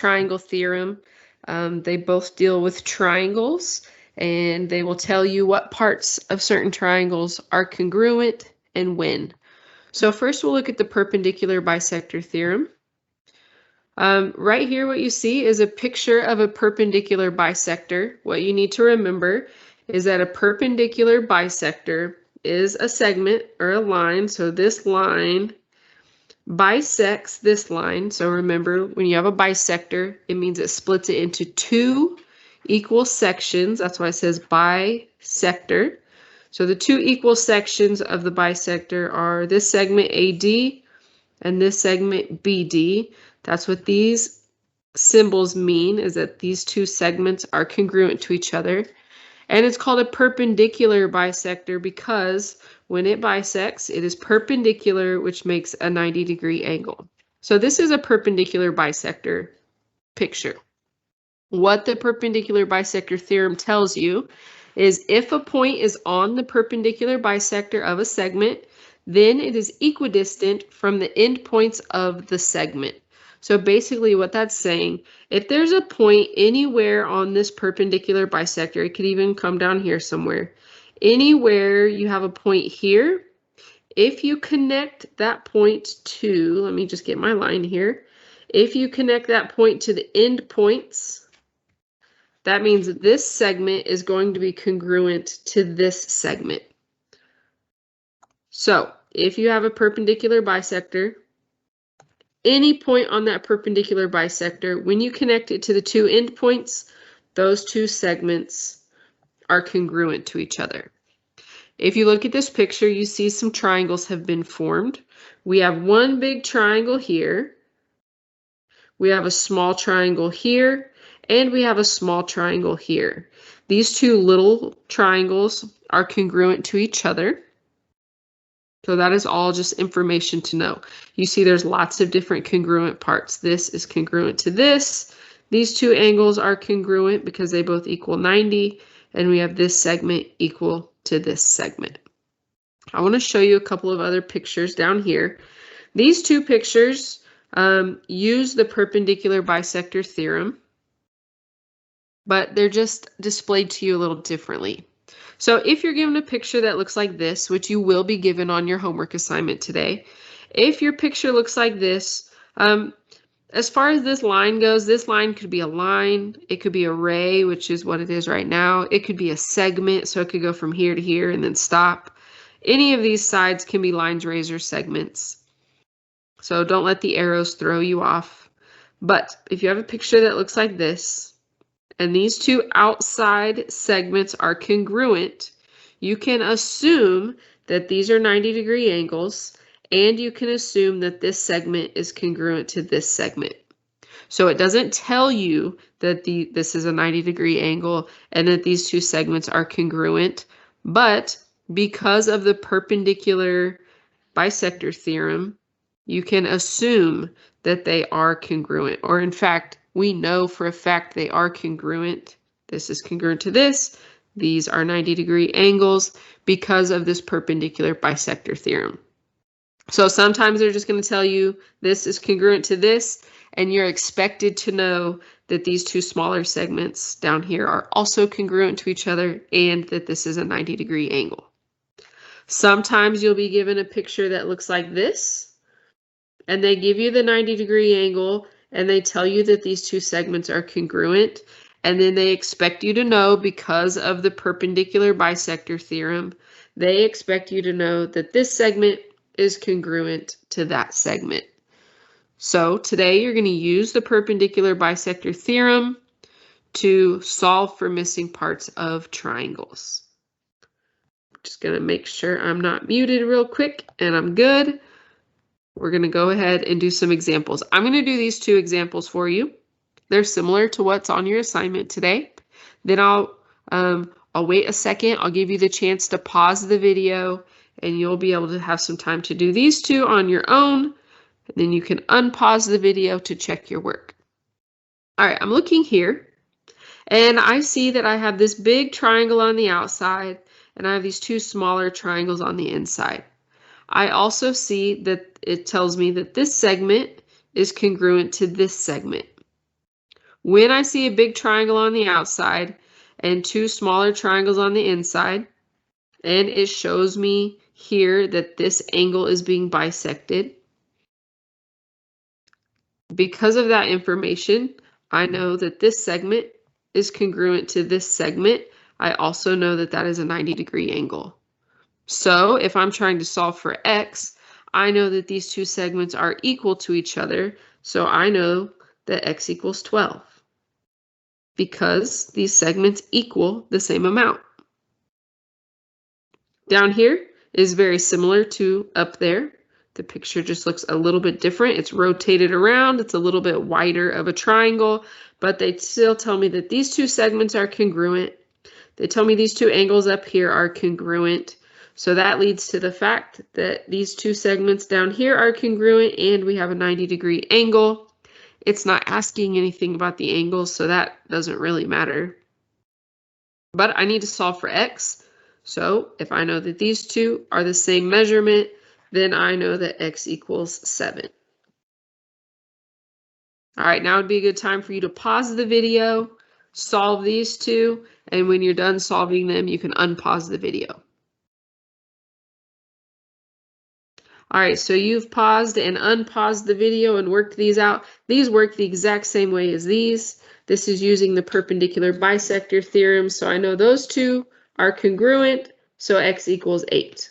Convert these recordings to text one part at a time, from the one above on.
triangle theorem. They both deal with triangles, and they will tell you what parts of certain triangles are congruent and when. So first we'll look at the perpendicular bisector theorem. Right here what you see is a picture of a perpendicular bisector. What you need to remember is that a perpendicular bisector is a segment or a line. So this line bisects this line. So remember, when you have a bisector, it means it splits it into two equal sections. That's why it says bisector. So the two equal sections of the bisector are this segment AD and this segment BD. That's what these symbols mean, is that these two segments are congruent to each other. And it's called a perpendicular bisector because when it bisects, it is perpendicular, which makes a 90-degree angle. So this is a perpendicular bisector picture. What the perpendicular bisector theorem tells you is if a point is on the perpendicular bisector of a segment, then it is equidistant from the endpoints of the segment. So basically what that's saying, if there's a point anywhere on this perpendicular bisector, it could even come down here somewhere. Anywhere you have a point here, if you connect that point to, let me just get my line here. If you connect that point to the endpoints, that means that this segment is going to be congruent to this segment. So if you have a perpendicular bisector, any point on that perpendicular bisector, when you connect it to the two endpoints, those two segments are congruent to each other. If you look at this picture, you see some triangles have been formed. We have one big triangle here. We have a small triangle here, and we have a small triangle here. These two little triangles are congruent to each other. So that is all just information to know. You see there's lots of different congruent parts. This is congruent to this. These two angles are congruent because they both equal 90, and we have this segment equal to this segment. I want to show you a couple of other pictures down here. These two pictures use the perpendicular bisector theorem, but they're just displayed to you a little differently. So if you're given a picture that looks like this, which you will be given on your homework assignment today, if your picture looks like this, as far as this line goes, this line could be a line, it could be a ray, which is what it is right now. It could be a segment, so it could go from here to here and then stop. Any of these sides can be lines, rays, or segments. So don't let the arrows throw you off. But if you have a picture that looks like this, and these two outside segments are congruent, you can assume that these are 90-degree angles, and you can assume that this segment is congruent to this segment. So it doesn't tell you that this is a 90-degree angle and that these two segments are congruent, but because of the perpendicular bisector theorem, you can assume that they are congruent, or in fact, we know for a fact they are congruent. This is congruent to this. These are 90-degree angles because of this perpendicular bisector theorem. So sometimes they're just going to tell you this is congruent to this, and you're expected to know that these two smaller segments down here are also congruent to each other and that this is a 90-degree angle. Sometimes you'll be given a picture that looks like this, and they give you the 90-degree angle, and they tell you that these two segments are congruent, and then they expect you to know, because of the perpendicular bisector theorem, they expect you to know that this segment is congruent to that segment. So today you're going to use the perpendicular bisector theorem to solve for missing parts of triangles. Just going to make sure I'm not muted real quick, and I'm good. We're going to go ahead and do some examples. I'm going to do these two examples for you. They're similar to what's on your assignment today. Then I'll wait a second. I'll give you the chance to pause the video, and you'll be able to have some time to do these two on your own. And then you can unpause the video to check your work. All right, I'm looking here, and I see that I have this big triangle on the outside, and I have these two smaller triangles on the inside. I also see that it tells me that this segment is congruent to this segment. When I see a big triangle on the outside and two smaller triangles on the inside, and it shows me here that this angle is being bisected, because of that information, I know that this segment is congruent to this segment. I also know that that is a 90-degree angle. So if I'm trying to solve for x, I know that these two segments are equal to each other. So I know that x equals 12 because these segments equal the same amount. Down here is very similar to up there. The picture just looks a little bit different. It's rotated around. It's a little bit wider of a triangle, but they still tell me that these two segments are congruent. They tell me these two angles up here are congruent. So that leads to the fact that these two segments down here are congruent and we have a 90-degree angle. It's not asking anything about the angles, so that doesn't really matter. But I need to solve for x. So if I know that these two are the same measurement, then I know that x equals 7. All right, now would be a good time for you to pause the video, solve these two, and when you're done solving them, you can unpause the video. All right, so you've paused and unpaused the video and worked these out. These work the exact same way as these. This is using the perpendicular bisector theorem, so I know those two are congruent, so x equals 8.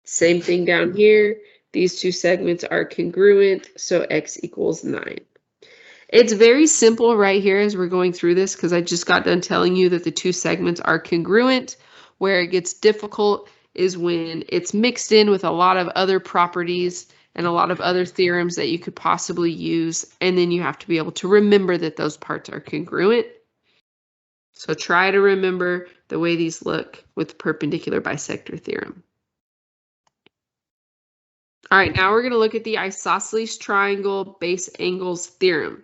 Same thing down here. These two segments are congruent, so x equals 9. It's very simple right here as we're going through this because I just got done telling you that the two segments are congruent. Where it gets difficult is when it's mixed in with a lot of other properties and a lot of other theorems that you could possibly use, and then you have to be able to remember that those parts are congruent. So try to remember the way these look with the perpendicular bisector theorem. All right, now we're going to look at the isosceles triangle base angles theorem.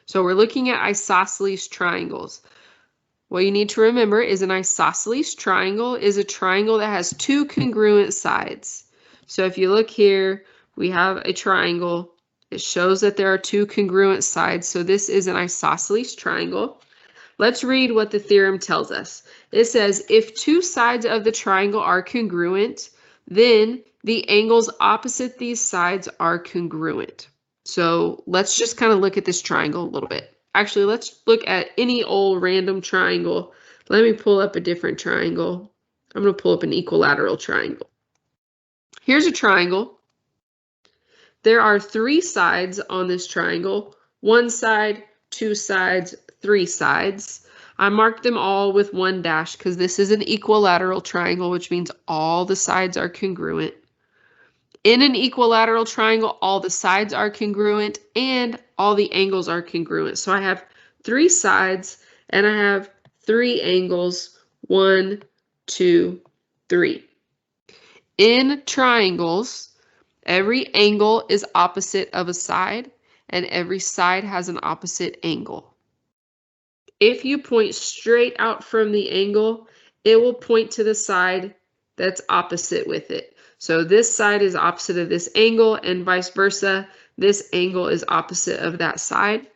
So we're looking at isosceles triangles. What you need to remember is an isosceles triangle is a triangle that has two congruent sides. So if you look here, we have a triangle. It shows that there are two congruent sides. So this is an isosceles triangle. Let's read what the theorem tells us. It says, if two sides of the triangle are congruent, then the angles opposite these sides are congruent. So let's just kind of look at this triangle a little bit. Actually, let's look at any old random triangle. Let me pull up a different triangle. I'm going to pull up an equilateral triangle. Here's a triangle. There are three sides on this triangle. One side, two sides, three sides. I marked them all with one dash because this is an equilateral triangle, which means all the sides are congruent. In an equilateral triangle, all the sides are congruent and all the angles are congruent. So I have three sides and I have three angles, 1, 2, 3. In triangles, every angle is opposite of a side and every side has an opposite angle. If you point straight out from the angle, it will point to the side that's opposite with it. So this side is opposite of this angle and vice versa. This angle is opposite of that side.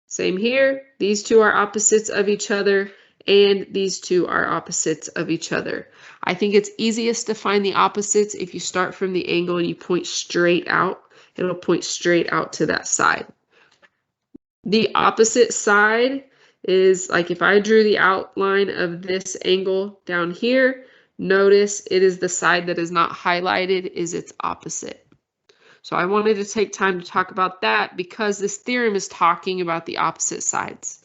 Same here. These two are opposites of each other and these two are opposites of each other. I think it's easiest to find the opposites if you start from the angle and you point straight out. It'll point straight out to that side. The opposite side is like if I drew the outline of this angle down here, notice it is the side that is not highlighted is its opposite. So I wanted to take time to talk about that because this theorem is talking about the opposite sides.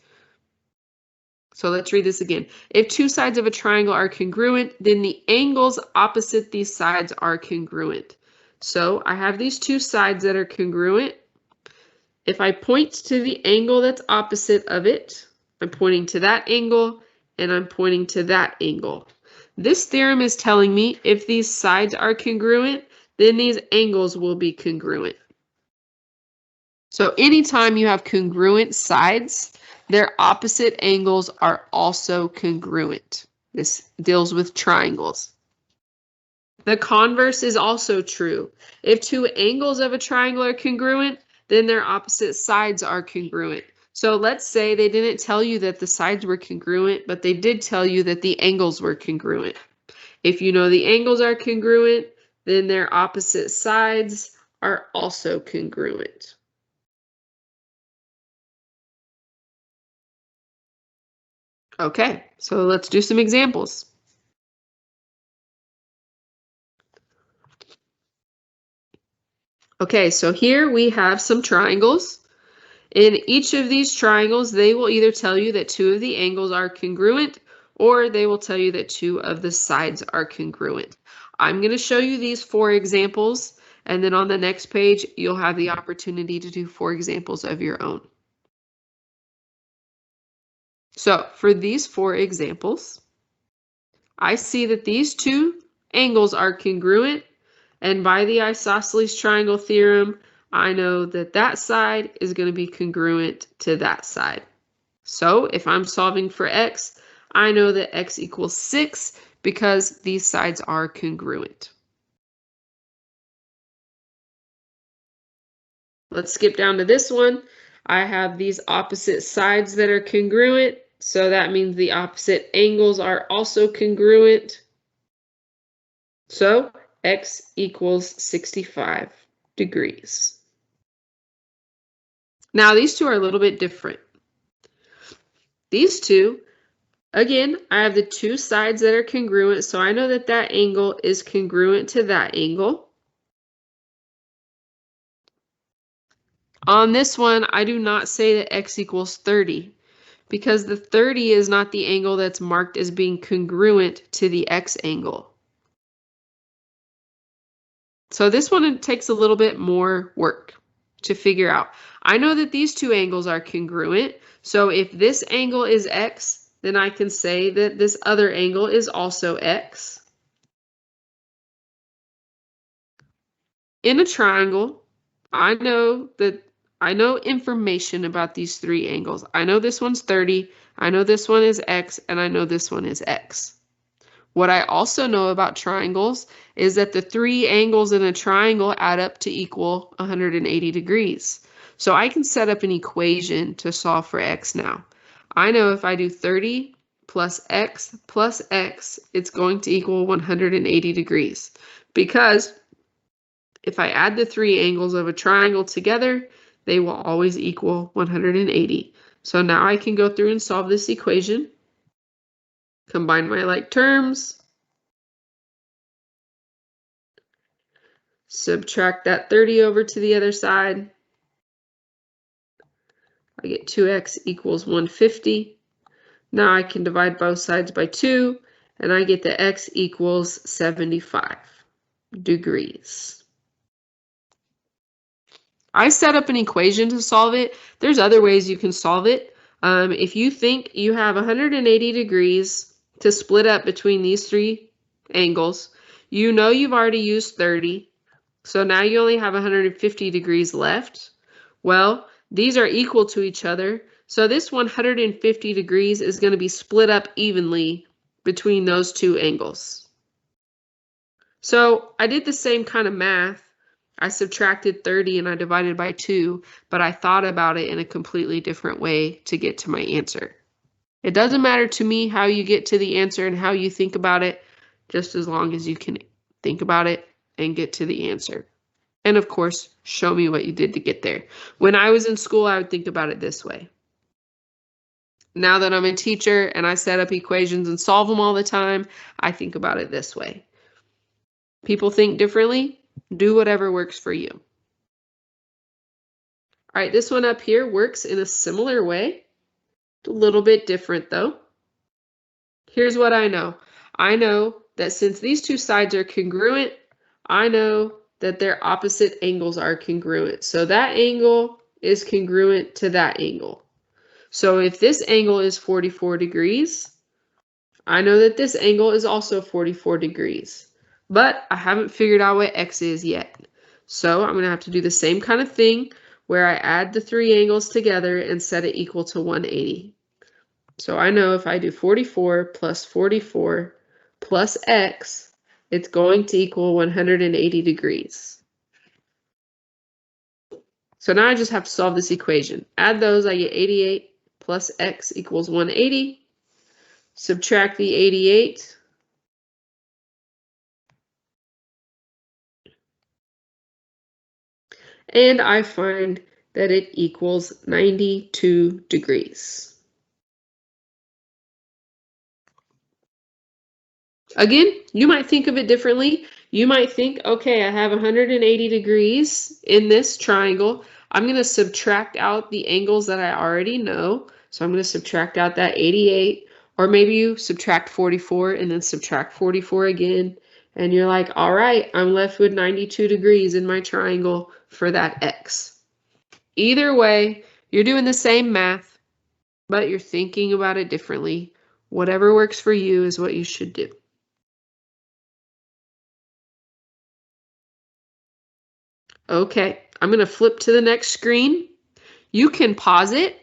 So let's read this again. If two sides of a triangle are congruent, then the angles opposite these sides are congruent. So I have these two sides that are congruent. If I point to the angle that's opposite of it, I'm pointing to that angle and I'm pointing to that angle. This theorem is telling me if these sides are congruent, then these angles will be congruent. So anytime you have congruent sides, their opposite angles are also congruent. This deals with triangles. The converse is also true. If two angles of a triangle are congruent, then their opposite sides are congruent. So let's say they didn't tell you that the sides were congruent, but they did tell you that the angles were congruent. If you know the angles are congruent, then their opposite sides are also congruent. Okay, so let's do some examples. Okay, so here we have some triangles. In each of these triangles, they will either tell you that two of the angles are congruent, or they will tell you that two of the sides are congruent. I'm going to show you these 4 examples, and then on the next page, you'll have the opportunity to do 4 examples of your own. So for these 4 examples, I see that these two angles are congruent, and by the Isosceles triangle theorem, I know that that side is going to be congruent to that side. So if I'm solving for x, I know that x equals 6 because these sides are congruent. Let's skip down to this one. I have these opposite sides that are congruent, so that means the opposite angles are also congruent. So x equals 65 degrees. Now these two are a little bit different. These two, again, I have the two sides that are congruent, so I know that that angle is congruent to that angle. On this one, I do not say that x equals 30 because the 30 is not the angle that's marked as being congruent to the x angle. So this one takes a little bit more work to figure out. I know that these two angles are congruent, so if this angle is x, then I can say that this other angle is also x. In a triangle, I know information about these 3 angles. I know this one's 30, I know this one is x, and I know this one is x. What I also know about triangles is that the 3 angles in a triangle add up to equal 180 degrees. So I can set up an equation to solve for x now. I know if I do 30 plus x, it's going to equal 180 degrees. Because if I add the 3 angles of a triangle together, they will always equal 180. So now I can go through and solve this equation. Combine my like terms. Subtract that 30 over to the other side. I get 2x equals 150. Now I can divide both sides by 2, and I get that x equals 75 degrees. I set up an equation to solve it. There's other ways you can solve it. If you think you have 180 degrees to split up between these 3 angles, you know you've already used 30. So now you only have 150 degrees left. Well, these are equal to each other. So this 150 degrees is going to be split up evenly between those 2 angles. So I did the same kind of math. I subtracted 30 and I divided by 2, but I thought about it in a completely different way to get to my answer. It doesn't matter to me how you get to the answer and how you think about it, just as long as you can think about it and get to the answer. And of course, show me what you did to get there. When I was in school, I would think about it this way. Now that I'm a teacher and I set up equations and solve them all the time, I think about it this way. People think differently. Do whatever works for you. All right, this one up here works in a similar way. A little bit different though. Here's what I know. I know that since these 2 sides are congruent, I know that their opposite angles are congruent. So that angle is congruent to that angle. So if this angle is 44 degrees, I know that this angle is also 44 degrees. But I haven't figured out what x is yet. So I'm going to have to do the same kind of thing where I add the 3 angles together and set it equal to 180. So I know if I do 44 plus x, it's going to equal 180 degrees. So now I just have to solve this equation. Add those, I get 88 plus x equals 180. Subtract the 88. And I find that it equals 92 degrees. Again, you might think of it differently. You might think, okay, I have 180 degrees in this triangle. I'm going to subtract out the angles that I already know. So I'm going to subtract out that 88. Or maybe you subtract 44 and then subtract 44 again. And you're like, all right, I'm left with 92 degrees in my triangle for that x. Either way, you're doing the same math, but you're thinking about it differently. Whatever works for you is what you should do. Okay, I'm going to flip to the next screen. You can pause it.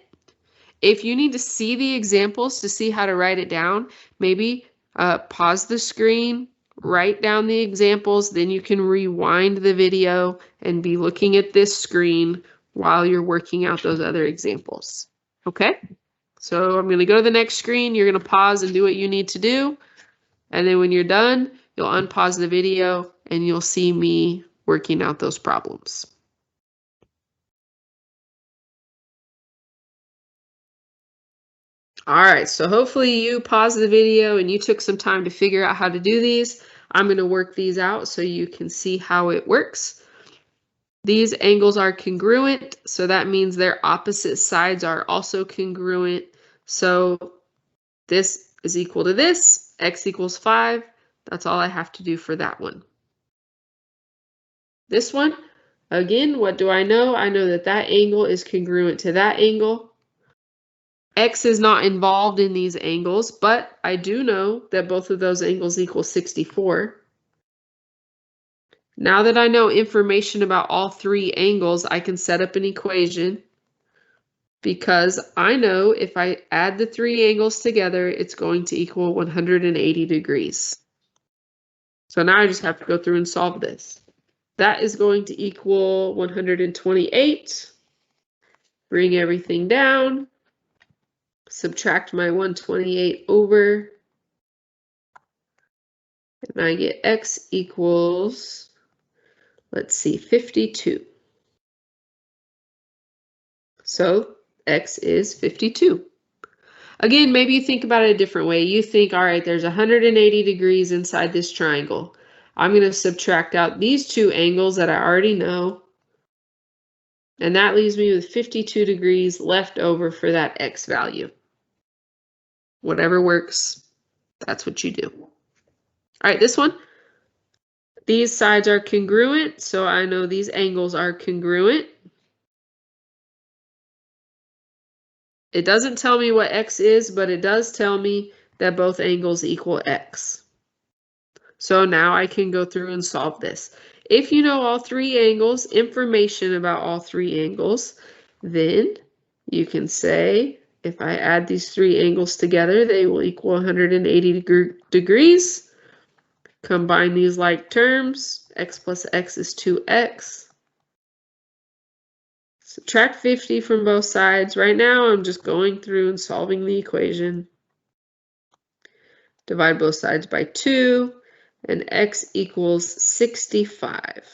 If you need to see the examples to see how to write it down, maybe pause the screen, write down the examples, then you can rewind the video and be looking at this screen while you're working out those other examples. Okay, so I'm going to go to the next screen. You're going to pause and do what you need to do. And then when you're done, you'll unpause the video and you'll see me working out those problems. All right, so hopefully you paused the video and you took some time to figure out how to do these. I'm going to work these out so you can see how it works. These angles are congruent, so that means their opposite sides are also congruent. So this is equal to this, x equals 5. That's all I have to do for that one. This one, again, what do I know? I know that that angle is congruent to that angle. X is not involved in these angles, but I do know that both of those angles equal 64. Now that I know information about all three angles, I can set up an equation because I know if I add the three angles together, it's going to equal 180 degrees. So now I just have to go through and solve this. That is going to equal 128. Bring everything down. Subtract my 128 over, and I get x equals, let's see, 52. So x is 52. Again, maybe you think about it a different way. You think, all right, there's 180 degrees inside this triangle. I'm going to subtract out these two angles that I already know, and that leaves me with 52 degrees left over for that x value. Whatever works, that's what you do. All right, this one. These sides are congruent, so I know these angles are congruent. It doesn't tell me what x is, but it does tell me that both angles equal x. So now I can go through and solve this. If you know all three angles, information about all three angles, then you can say, if I add these three angles together, they will equal 180 degrees. Combine these like terms. X plus x is 2x. Subtract 50 from both sides. Right now, I'm just going through and solving the equation. Divide both sides by 2, and x equals 65.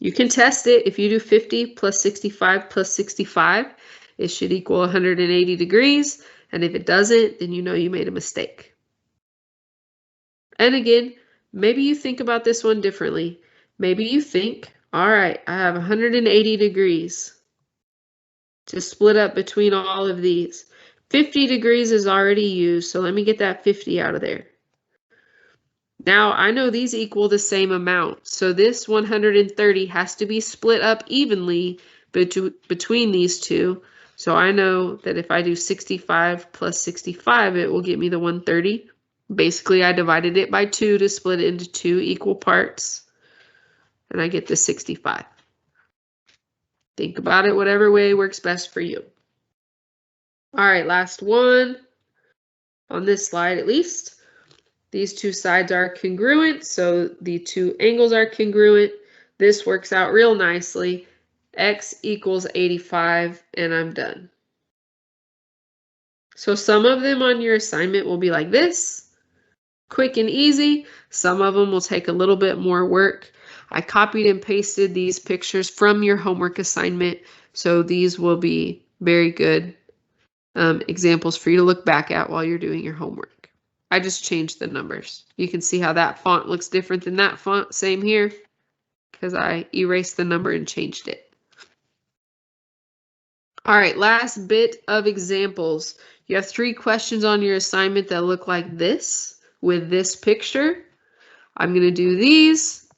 You can test it. If you do 50 plus 65 plus 65, it should equal 180 degrees. And if it doesn't, then you know you made a mistake. And again, maybe you think about this one differently. Maybe you think, all right, I have 180 degrees to split up between all of these. 50 degrees is already used, so let me get that 50 out of there. Now, I know these equal the same amount, so this 130 has to be split up evenly between these two. So I know that if I do 65 plus 65, it will get me the 130. Basically, I divided it by 2 to split it into 2 equal parts, and I get the 65. Think about it whatever way works best for you. All right, last one on this slide at least. These two sides are congruent, so the two angles are congruent. This works out real nicely. X equals 85, and I'm done. So some of them on your assignment will be like this, quick and easy. Some of them will take a little bit more work. I copied and pasted these pictures from your homework assignment, so these will be very good examples for you to look back at while you're doing your homework. I just changed the numbers. You can see how that font looks different than that font. Same here, because I erased the number and changed it. All right, last bit of examples. You have 3 questions on your assignment that look like this with this picture. I'm going to do these.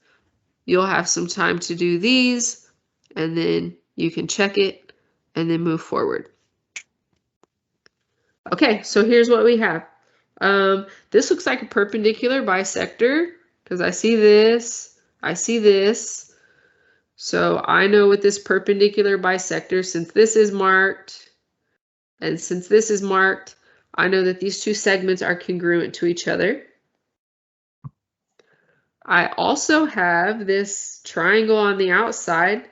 You'll have some time to do these, and then you can check it and then move forward. Okay, so here's what we have. This looks like a perpendicular bisector because I see this, I see this. So I know with this perpendicular bisector, since this is marked, and since this is marked, I know that these two segments are congruent to each other. I also have this triangle on the outside.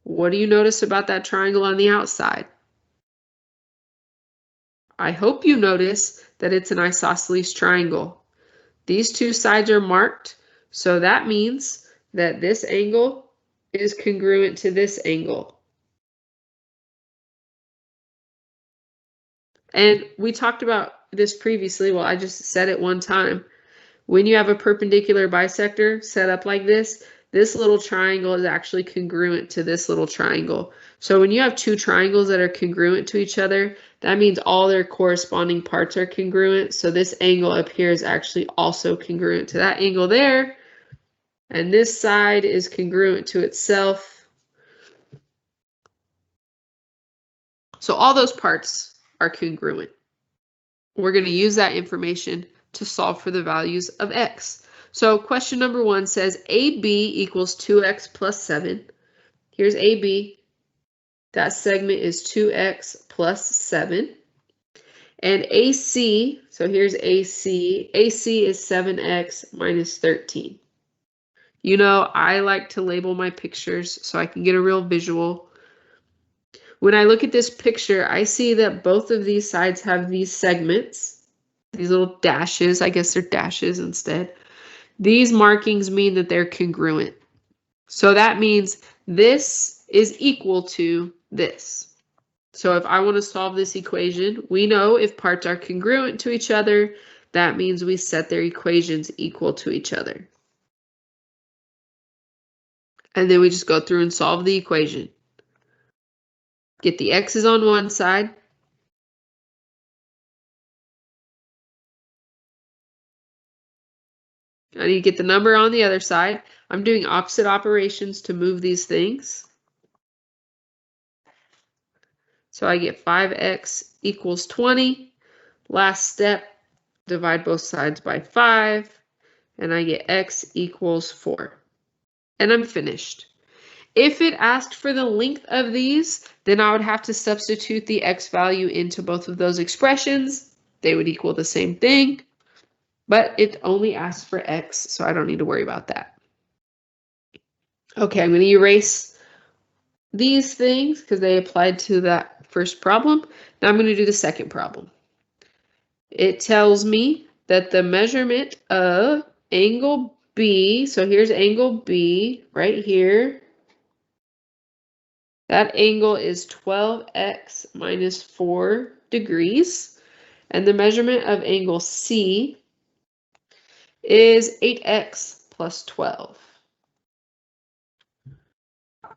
What do you notice about that triangle on the outside? I hope you notice that it's an isosceles triangle. These two sides are marked, so that means that this angle is congruent to this angle. And we talked about this previously. Well, I just said it one time. When you have a perpendicular bisector set up like this little triangle is actually congruent to this little triangle. So when you have two triangles that are congruent to each other, that means all their corresponding parts are congruent. So this angle up here is actually also congruent to that angle there. And this side is congruent to itself. So all those parts are congruent. We're going to use that information to solve for the values of x. So question number 1 says AB equals 2x plus 7. Here's AB. That segment is 2x plus 7. And AC, so here's AC. AC is 7x minus 13. You know, I like to label my pictures so I can get a real visual. When I look at this picture, I see that both of these sides have these segments, these little dashes. I guess they're dashes instead. These markings mean that they're congruent. So that means this is equal to this. So if I want to solve this equation, we know if parts are congruent to each other, that means we set their equations equal to each other. And then we just go through and solve the equation. Get the x's on one side. I need to get the number on the other side. I'm doing opposite operations to move these things. So I get 5x equals 20. Last step, divide both sides by 5. And I get x equals 4. And I'm finished. If it asked for the length of these, then I would have to substitute the x value into both of those expressions. They would equal the same thing. But it only asks for x, so I don't need to worry about that. Okay, I'm going to erase these things because they applied to that first problem. Now I'm going to do the second problem. It tells me that the measurement of angle B, so here's angle B right here. That angle is 12x minus 4 degrees. And the measurement of angle C is 8x plus 12.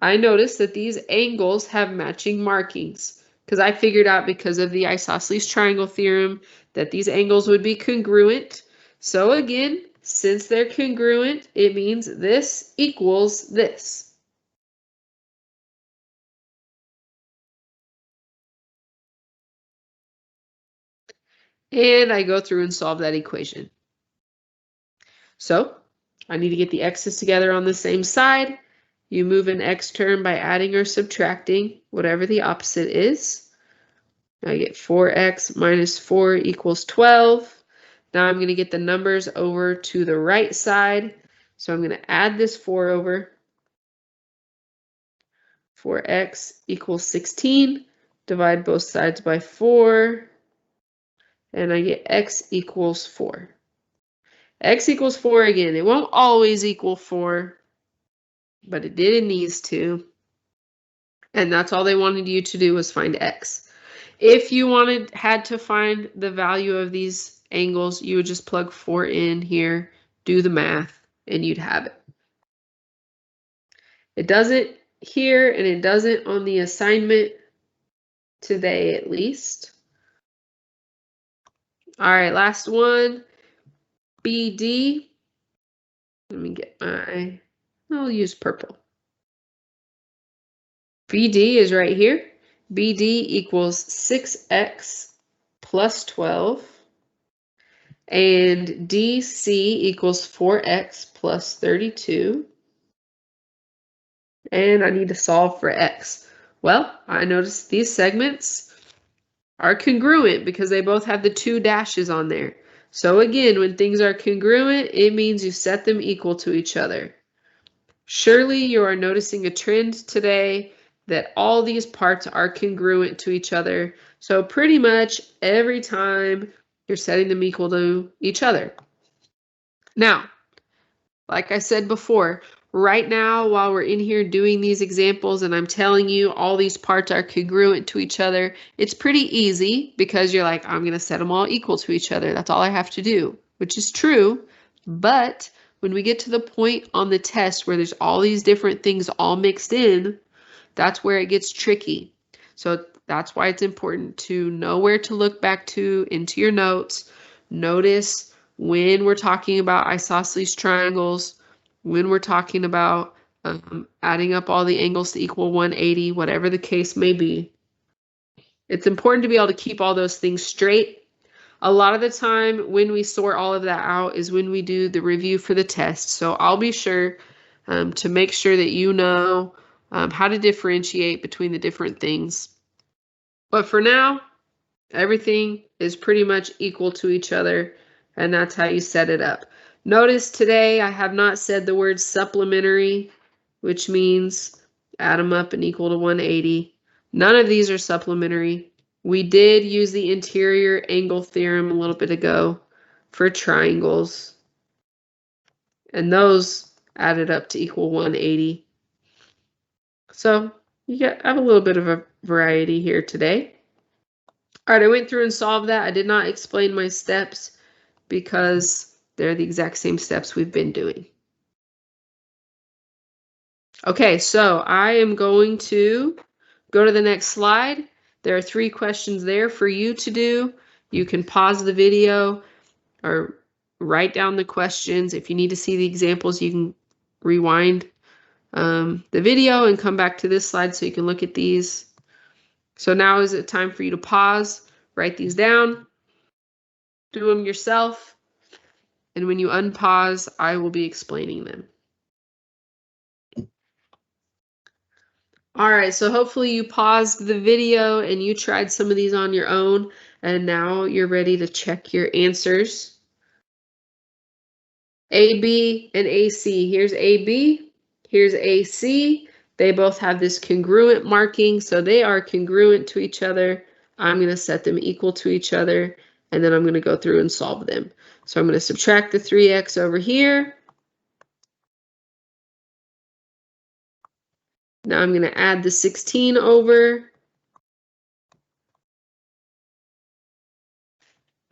I noticed that these angles have matching markings because I figured out because of the isosceles triangle theorem that these angles would be congruent. So again, since they're congruent, it means this equals this. And I go through and solve that equation. So I need to get the x's together on the same side. You move an x term by adding or subtracting whatever the opposite is. I get 4x minus 4 equals 12. Now I'm going to get the numbers over to the right side. So I'm going to add this 4 over. 4x equals 16. Divide both sides by 4. And I get x equals 4. X equals 4 again. It won't always equal 4, but it did in these two. And that's all they wanted you to do was find x. If you had to find the value of these angles, you would just plug 4 in here, do the math, and you'd have it. It doesn't here, and it doesn't on the assignment today, at least. All right, last one. BD. Let me get I'll use purple. BD is right here. BD equals 6x plus 12. And DC equals 4x plus 32. And I need to solve for x. Well, I noticed these segments are congruent because they both have the 2 dashes on there. So again, when things are congruent, it means you set them equal to each other. Surely you are noticing a trend today that all these parts are congruent to each other. So pretty much every time you're setting them equal to each other. Now, like I said before, right now while we're in here doing these examples and I'm telling you all these parts are congruent to each other, it's pretty easy because you're like, I'm going to set them all equal to each other. That's all I have to do, which is true. But when we get to the point on the test where there's all these different things all mixed in, that's where it gets tricky. So that's why it's important to know where to look back to into your notes. Notice when we're talking about isosceles triangles, when we're talking about adding up all the angles to equal 180, whatever the case may be. It's important to be able to keep all those things straight. A lot of the time when we sort all of that out is when we do the review for the test. So I'll be sure to make sure that you know how to differentiate between the different things. But for now, everything is pretty much equal to each other, and that's how you set it up. Notice today I have not said the word supplementary, which means add them up and equal to 180. None of these are supplementary. We did use the interior angle theorem a little bit ago for triangles, and those added up to equal 180. So I have a little bit of a variety here today. All right, I went through and solved that. I did not explain my steps because they're the exact same steps we've been doing. Okay, so I am going to go to the next slide. There are 3 questions there for you to do. You can pause the video or write down the questions. If you need to see the examples, you can rewind the video and come back to this slide so you can look at these. So now is it time for you to pause, write these down, do them yourself, and when you unpause, I will be explaining them. All right, so hopefully you paused the video and you tried some of these on your own, and now you're ready to check your answers. AB and AC. Here's AB, here's AC. They both have this congruent marking, so they are congruent to each other. I'm going to set them equal to each other, and then I'm going to go through and solve them. So I'm going to subtract the 3x over here. Now I'm going to add the 16 over.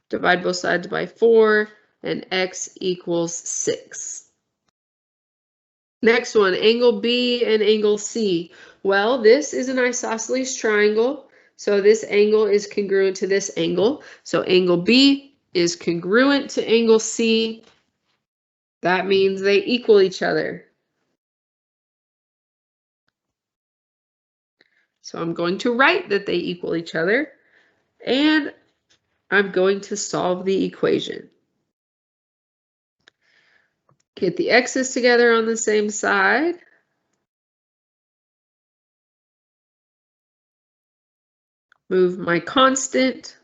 Divide both sides by 4, and x equals 6. Next one, angle B and angle C. Well, this is an isosceles triangle, so this angle is congruent to this angle. So angle B is congruent to angle C. That means they equal each other. So I'm going to write that they equal each other, and I'm going to solve the equation. Get the x's together on the same side. Move my constant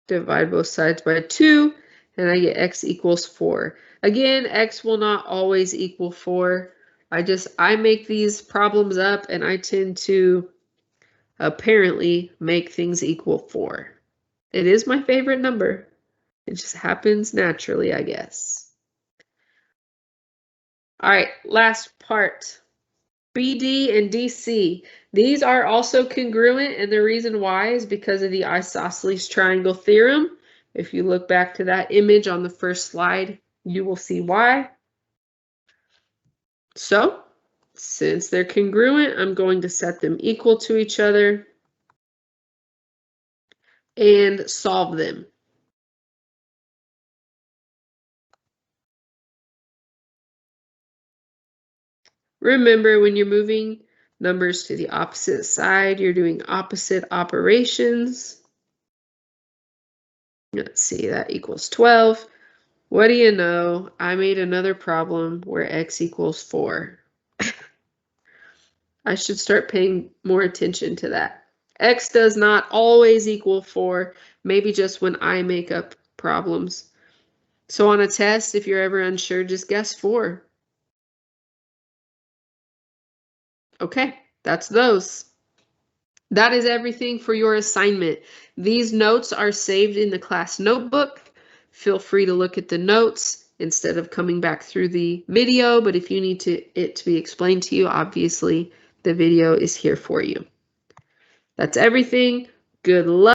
Divide both sides by 2, and I get x equals 4. Again, x will not always equal 4. I make these problems up, and I tend to apparently make things equal 4. It is my favorite number. It just happens naturally, I guess. All right, last part. BD and DC. These are also congruent, and the reason why is because of the isosceles triangle theorem. If you look back to that image on the first slide, you will see why. So, since they're congruent, I'm going to set them equal to each other and solve them. Remember, when you're moving numbers to the opposite side, you're doing opposite operations. Let's see, that equals 12. What do you know? I made another problem where x equals 4. I should start paying more attention to that. X does not always equal 4, maybe just when I make up problems. So on a test, if you're ever unsure, just guess 4. Okay, that's those. That is everything for your assignment. These notes are saved in the class notebook. Feel free to look at the notes instead of coming back through the video, but if you need it to be explained to you, obviously the video is here for you. That's everything. Good luck.